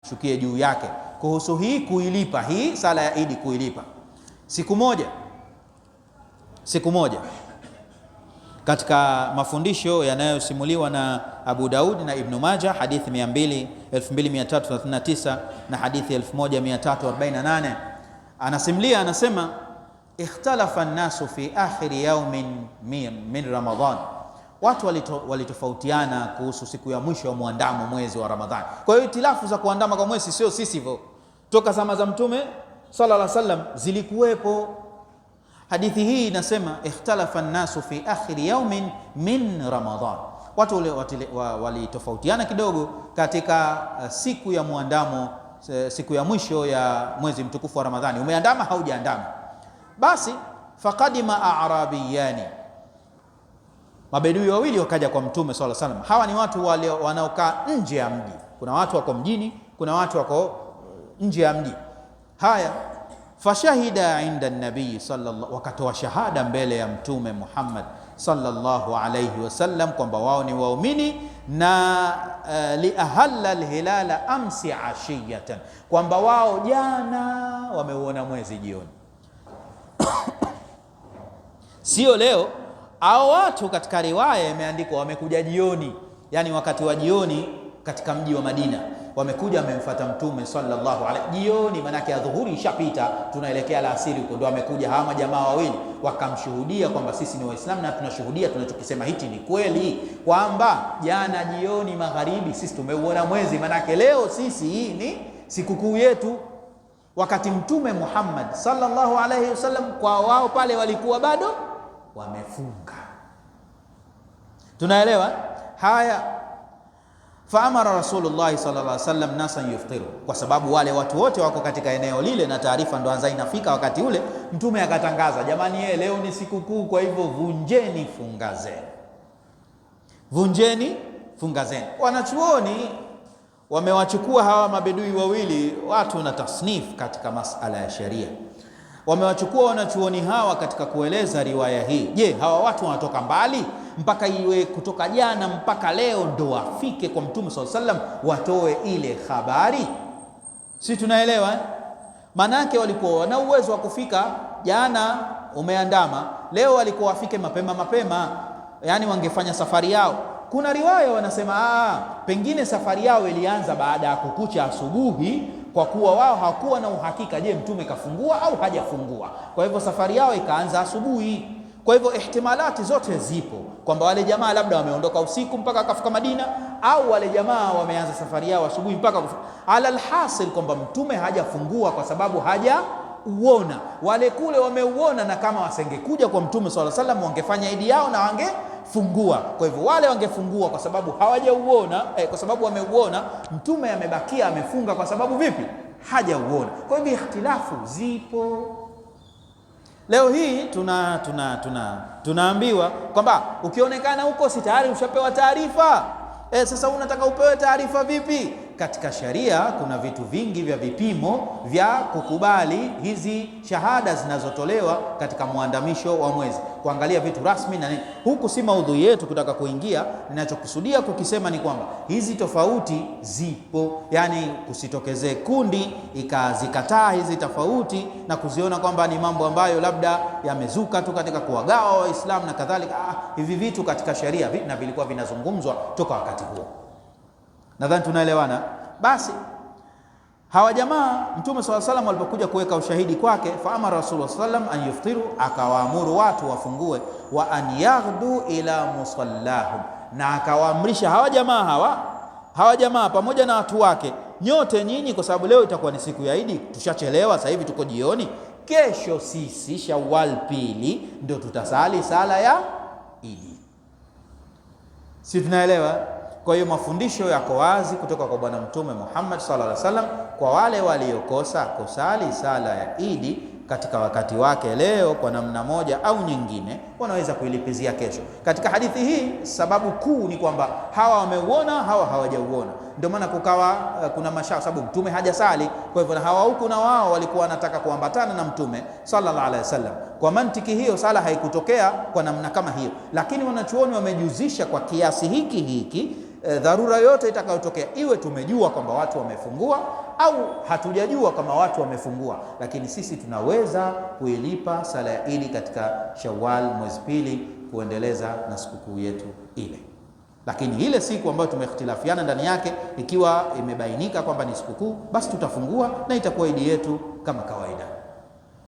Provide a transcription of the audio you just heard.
shukie juu yake kuhusu hii kuilipa hii sala ya Idi, kuilipa siku moja katika mafundisho yanayosimuliwa na Abu Daud na Ibn Majah, hadithi 2339 na hadithi 1348, anasimulia anasema, ikhtalafa an-nasu fi akhir yawmin min Ramadan, watu walitofautiana kuhusu siku ya mwisho wa muandamo mwezi wa Ramadhani. Kwa hiyo itilafu za kuandama kwa mwezi sio sisi hivyo, toka zama za Mtume sallallahu alaihi wasallam zilikuwepo. Hadithi hii inasema ikhtalafa an-nasu fi akhir yawmin min Ramadan, watu walitofautiana kidogo katika siku ya muandamo, siku ya mwisho ya mwezi mtukufu wa Ramadhani, umeandama haujaandama. Basi faqadima a'rabiyani, mabedui wawili wakaja kwa Mtume sallallahu alaihi wasallam. Hawa ni watu wanaokaa nje ya mji, kuna watu wako mjini, kuna watu wako nje ya mji. Haya, fashahida inda nabii sallallahu, wakatoa shahada mbele ya Mtume Muhammad sallallahu alayhi wasallam kwamba wao ni waumini, na liahalla alhilala amsi ashiyatan, kwamba wao jana wameuona mwezi jioni sio leo. Au watu katika riwaya imeandikwa wamekuja jioni, yani wakati wa jioni katika mji wa Madina, wamekuja wamemfuata Mtume sallallahu alaihi jioni, manake adhuhuri ishapita, tunaelekea alasiri huko, ndio wamekuja hawa jamaa wawili wakamshuhudia kwamba sisi ni Waislamu na tunashuhudia tunachokisema hichi ni kweli, kwamba jana jioni magharibi sisi tumeuona mwezi, manake leo sisi hii ni sikukuu yetu. Wakati Mtume Muhammad sallallahu alaihi wasallam kwa wao pale walikuwa bado wamefunga. Tunaelewa haya? Faamara Rasulullah sallallahu alaihi wasallam nasan yuftiru, kwa sababu wale watu wote wako katika eneo lile na taarifa ndo anza inafika wakati ule. Mtume akatangaza, jamani, leo ni sikukuu, kwa hivyo vunjeni funga zenu, vunjeni funga zenu. Wanachuoni wamewachukua hawa mabedui wawili, watu na tasnif katika masala ya sheria, wamewachukua wanachuoni hawa katika kueleza riwaya hii. Je, hawa watu wanatoka mbali mpaka iwe kutoka jana mpaka leo ndo wafike kwa Mtume sallallahu alaihi wasallam watoe ile habari? Si tunaelewa eh? Manake walikuwa wana uwezo wa kufika jana umeandama, leo walikuwa wafike mapema, yani wangefanya safari yao. Kuna riwaya wanasema pengine safari yao ilianza baada ya kukucha asubuhi, kwa kuwa wao hawakuwa na uhakika, je, Mtume kafungua au hajafungua. Kwa hivyo safari yao ikaanza asubuhi. Kwa hivyo ihtimalati zote zipo, kwamba wale jamaa labda wameondoka usiku mpaka akafika Madina, au wale jamaa wameanza safari yao asubuhi mpaka ala alhasil kwamba Mtume hajafungua kwa sababu hajauona. Wale kule wameuona, na kama wasengekuja kwa Mtume sallallahu alaihi wasallam wangefanya idi yao na wangefungua. Kwa hivyo wale wangefungua kwa sababu hawajauona, kwa sababu wameuona. Mtume amebakia amefunga kwa sababu vipi? Hajauona. Kwa hivyo ikhtilafu zipo. Leo hii tunaambiwa kwamba ukionekana huko si tayari ushapewa taarifa. Sasa unataka upewe taarifa vipi? Katika sharia kuna vitu vingi vya vipimo vya kukubali hizi shahada zinazotolewa katika muandamisho wa mwezi, kuangalia vitu rasmi na nini. Huku si maudhui yetu kutaka kuingia. Ninachokusudia kukisema ni kwamba hizi tofauti zipo, yani kusitokezee kundi ikazikataa hizi tofauti na kuziona kwamba ni mambo ambayo labda yamezuka tu katika kuwagawa Waislamu na kadhalika. Hivi vitu katika sharia na vilikuwa vinazungumzwa toka wakati huo. Nadhani tunaelewana. Basi hawa jamaa Mtume swalla salam walipokuja kuweka ushahidi kwake, faamara Rasulullah sallam an yuftiru, akawaamuru watu wafungue, wa an yaghdu ila musallahum, na akawaamrisha hawa jamaa pamoja na watu wake, nyote nyinyi, kwa sababu leo itakuwa ni siku ya Idi, tushachelewa sasa hivi tuko jioni, kesho sisi Shawwal pili ndio tutasali sala ya Idi. Si tunaelewa? Kwa hiyo mafundisho yako wazi kutoka kwa Bwana Mtume Muhammad sallallahu alaihi wasallam kwa wale waliokosa kusali sala ya Idi katika wakati wake leo kwa namna moja au nyingine, wanaweza kuilipizia kesho. Katika hadithi hii sababu kuu ni kwamba hawa wameuona, hawa hawajauona. Ndio maana kukawa kuna mashaka, sababu Mtume hajasali. Kwa hivyo na hawa huku na wao walikuwa wanataka kuambatana na Mtume sallallahu alaihi wasallam. Kwa mantiki hiyo sala haikutokea kwa namna kama hiyo, lakini wanachuoni wamejuzisha kwa kiasi hiki dharura yote itakayotokea, iwe tumejua kwamba watu wamefungua au hatujajua kama watu wamefungua, lakini sisi tunaweza kuilipa sala ya Idi katika Shawwal mwezi pili, kuendeleza na sikukuu yetu ile. Lakini ile siku ambayo tumeikhtilafiana ndani yake, ikiwa imebainika kwamba ni sikukuu, basi tutafungua na itakuwa Idi yetu kama kawaida.